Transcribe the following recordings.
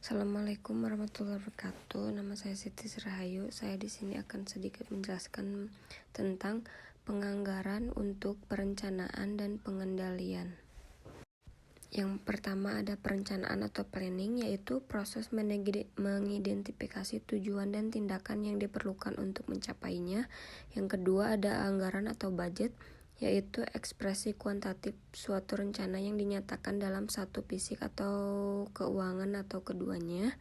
Assalamualaikum warahmatullahi wabarakatuh. Nama saya Siti Rahayu. Saya di sini akan sedikit menjelaskan tentang penganggaran untuk perencanaan dan pengendalian. Yang pertama ada perencanaan atau planning, yaitu proses mengidentifikasi tujuan dan tindakan yang diperlukan untuk mencapainya. Yang kedua ada anggaran atau budget, yaitu ekspresi kuantitatif suatu rencana yang dinyatakan dalam satu fisik atau keuangan atau keduanya.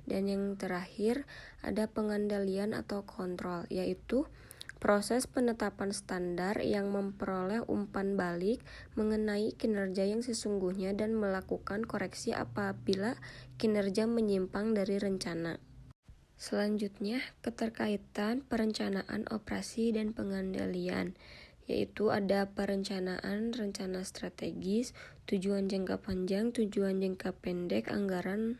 Dan yang terakhir ada pengendalian atau kontrol, yaitu proses penetapan standar yang memperoleh umpan balik mengenai kinerja yang sesungguhnya dan melakukan koreksi apabila kinerja menyimpang dari rencana. Selanjutnya, keterkaitan perencanaan operasi dan pengendalian, yaitu ada perencanaan, rencana strategis, tujuan jangka panjang, tujuan jangka pendek, anggaran.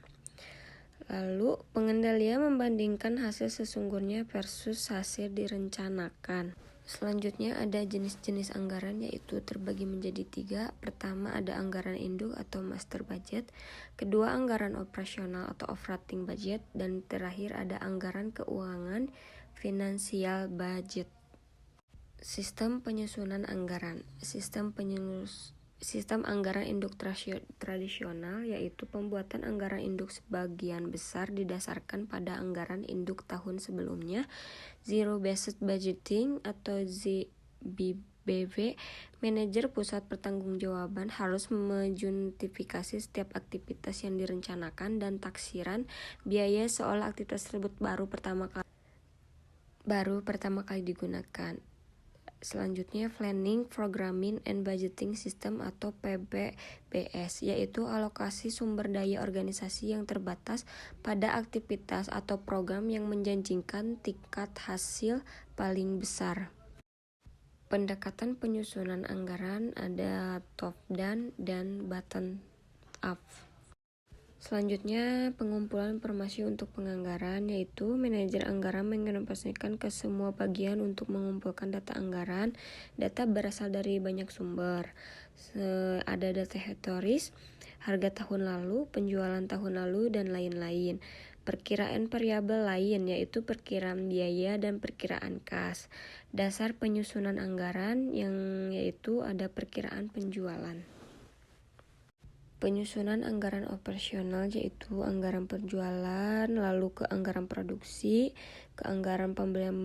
Lalu, pengendalian membandingkan hasil sesungguhnya versus hasil direncanakan. Selanjutnya ada jenis-jenis anggaran, yaitu terbagi menjadi 3. Pertama ada anggaran induk atau master budget, kedua anggaran operasional atau operating budget, dan terakhir ada anggaran keuangan financial budget. Sistem penyusunan anggaran. Sistem anggaran induk tradisional, yaitu pembuatan anggaran induk sebagian besar didasarkan pada anggaran induk tahun sebelumnya. Zero Based Budgeting atau ZBB, manajer pusat pertanggungjawaban harus menjustifikasi setiap aktivitas yang direncanakan dan taksiran biaya seolah aktivitas tersebut baru pertama kali digunakan. Selanjutnya Planning, Programming, and Budgeting System atau PBBS, yaitu alokasi sumber daya organisasi yang terbatas pada aktivitas atau program yang menjanjikan tingkat hasil paling besar. Pendekatan penyusunan anggaran ada top down dan bottom up. Selanjutnya, pengumpulan informasi untuk penganggaran, yaitu manajer anggaran menginformasikan ke semua bagian untuk mengumpulkan data anggaran. Data berasal dari banyak sumber. Ada data historis, harga tahun lalu, penjualan tahun lalu, dan lain-lain. Perkiraan variabel lain, yaitu perkiraan biaya dan perkiraan kas. Dasar penyusunan anggaran, yaitu ada perkiraan penjualan. Penyusunan anggaran operasional, yaitu anggaran penjualan, lalu ke anggaran produksi, ke anggaran pembelian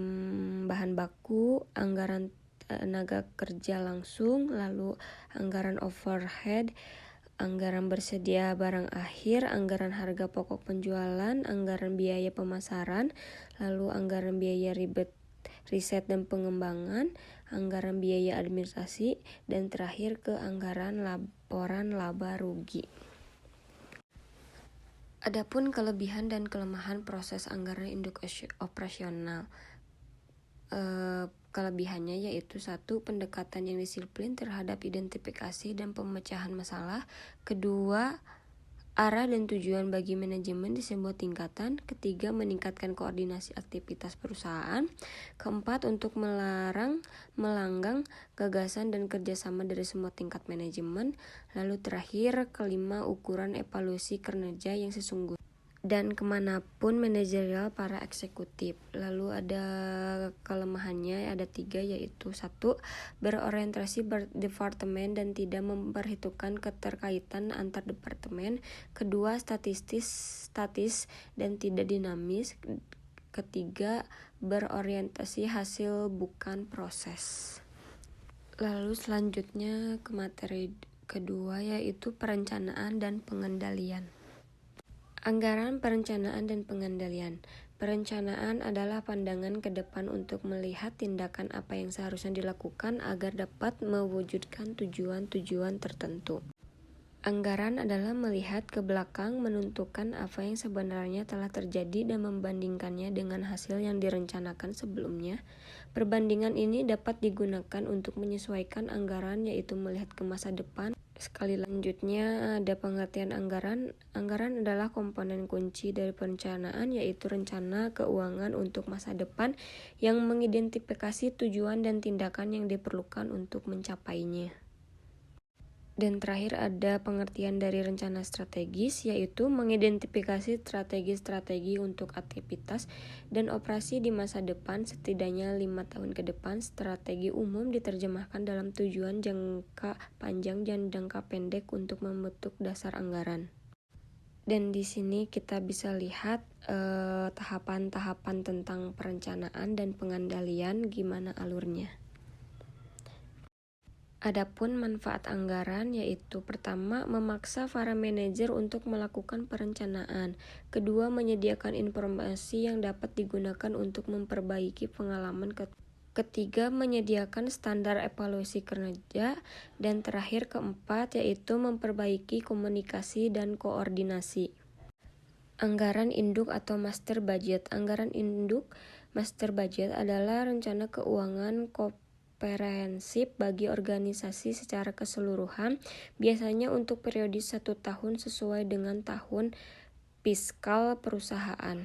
bahan baku, anggaran tenaga kerja langsung, lalu anggaran overhead, anggaran bersedia barang akhir, anggaran harga pokok penjualan, anggaran biaya pemasaran, lalu anggaran biaya riset dan pengembangan, anggaran biaya administrasi, dan terakhir ke anggaran laporan laba rugi. Adapun kelebihan dan kelemahan proses anggaran induk operasional. Kelebihannya yaitu 1. Pendekatan yang disiplin terhadap identifikasi dan pemecahan masalah. 2. Arah dan tujuan bagi manajemen di sebuah tingkatan. 3. Meningkatkan koordinasi aktivitas perusahaan. 4. Untuk melanggang gagasan dan kerjasama dari semua tingkat manajemen. Lalu terakhir, 5. Ukuran evaluasi kinerja yang sesungguhnya dan kemanapun manajerial para eksekutif. Lalu ada kelemahannya, ada 3, yaitu 1. Berorientasi berdepartemen dan tidak memperhitungkan keterkaitan antar departemen. 2. Statis dan tidak dinamis. 3. Berorientasi hasil bukan proses. Lalu selanjutnya ke materi kedua, yaitu perencanaan dan pengendalian. Anggaran, perencanaan, dan pengendalian. Perencanaan adalah pandangan ke depan untuk melihat tindakan apa yang seharusnya dilakukan agar dapat mewujudkan tujuan-tujuan tertentu. Anggaran adalah melihat ke belakang, menentukan apa yang sebenarnya telah terjadi dan membandingkannya dengan hasil yang direncanakan sebelumnya. Perbandingan ini dapat digunakan untuk menyesuaikan anggaran, yaitu melihat ke masa depan. Sekali lanjutnya ada pengertian anggaran. Anggaran adalah komponen kunci dari perencanaan, yaitu rencana keuangan untuk masa depan yang mengidentifikasi tujuan dan tindakan yang diperlukan untuk mencapainya. Dan terakhir ada pengertian dari rencana strategis, yaitu mengidentifikasi strategi-strategi untuk aktivitas dan operasi di masa depan setidaknya 5 tahun ke depan. Strategi umum diterjemahkan dalam tujuan jangka panjang dan jangka pendek untuk membentuk dasar anggaran. Dan di sini kita bisa lihat tahapan-tahapan tentang perencanaan dan pengandalian, gimana alurnya. Adapun manfaat anggaran yaitu pertama, memaksa para manajer untuk melakukan perencanaan. Kedua, menyediakan informasi yang dapat digunakan untuk memperbaiki pengalaman. Ketiga, menyediakan standar evaluasi kinerja. Dan terakhir, keempat, yaitu memperbaiki komunikasi dan koordinasi. Anggaran induk atau master budget. Anggaran induk master budget adalah rencana keuangan komprehensif bagi organisasi secara keseluruhan, biasanya untuk periode 1 tahun sesuai dengan tahun fiskal perusahaan.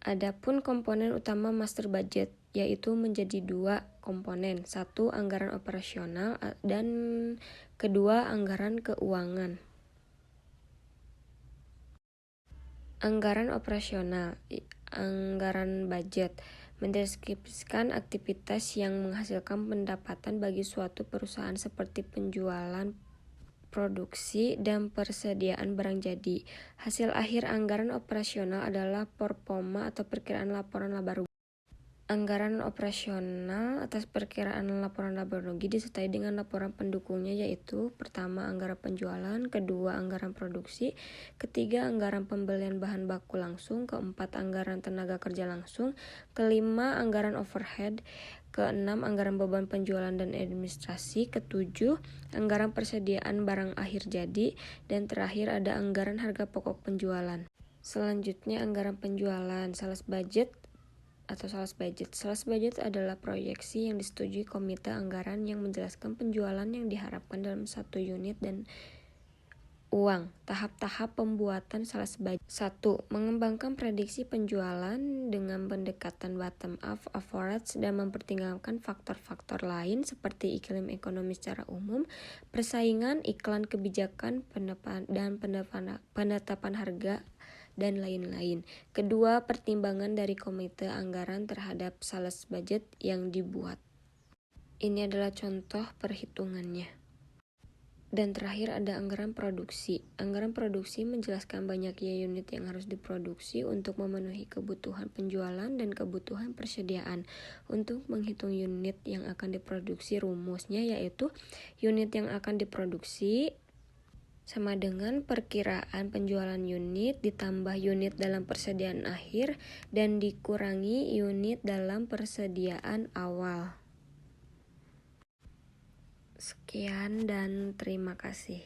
Adapun komponen utama master budget yaitu menjadi 2 komponen. 1, anggaran operasional dan kedua, anggaran keuangan. Anggaran operasional, anggaran budget, mendeskripsikan aktivitas yang menghasilkan pendapatan bagi suatu perusahaan seperti penjualan, produksi, dan persediaan barang jadi. Hasil akhir anggaran operasional adalah performa atau perkiraan laporan laba rugi. Anggaran operasional atas perkiraan laporan laba rugi disertai dengan laporan pendukungnya, yaitu pertama, anggaran penjualan, kedua, anggaran produksi, ketiga, anggaran pembelian bahan baku langsung, keempat, anggaran tenaga kerja langsung, kelima, anggaran overhead, keenam, anggaran beban penjualan dan administrasi, ketujuh, anggaran persediaan barang akhir jadi, dan terakhir ada anggaran harga pokok penjualan. Selanjutnya, anggaran penjualan, sales budget atau sales budget. Sales budget adalah proyeksi yang disetujui komite anggaran yang menjelaskan penjualan yang diharapkan dalam satu unit dan uang. Tahap-tahap pembuatan sales budget. 1. Mengembangkan prediksi penjualan dengan pendekatan bottom up average dan mempertimbangkan faktor-faktor lain seperti iklim ekonomi secara umum, persaingan, iklan, kebijakan, penetapan harga, dan lain-lain. Kedua, pertimbangan dari komite anggaran terhadap sales budget yang dibuat. Ini adalah contoh perhitungannya. Dan terakhir ada anggaran produksi. Anggaran produksi menjelaskan banyaknya unit yang harus diproduksi untuk memenuhi kebutuhan penjualan dan kebutuhan persediaan. Untuk menghitung unit yang akan diproduksi, rumusnya yaitu unit yang akan diproduksi sama dengan perkiraan penjualan unit ditambah unit dalam persediaan akhir dan dikurangi unit dalam persediaan awal. Sekian dan terima kasih.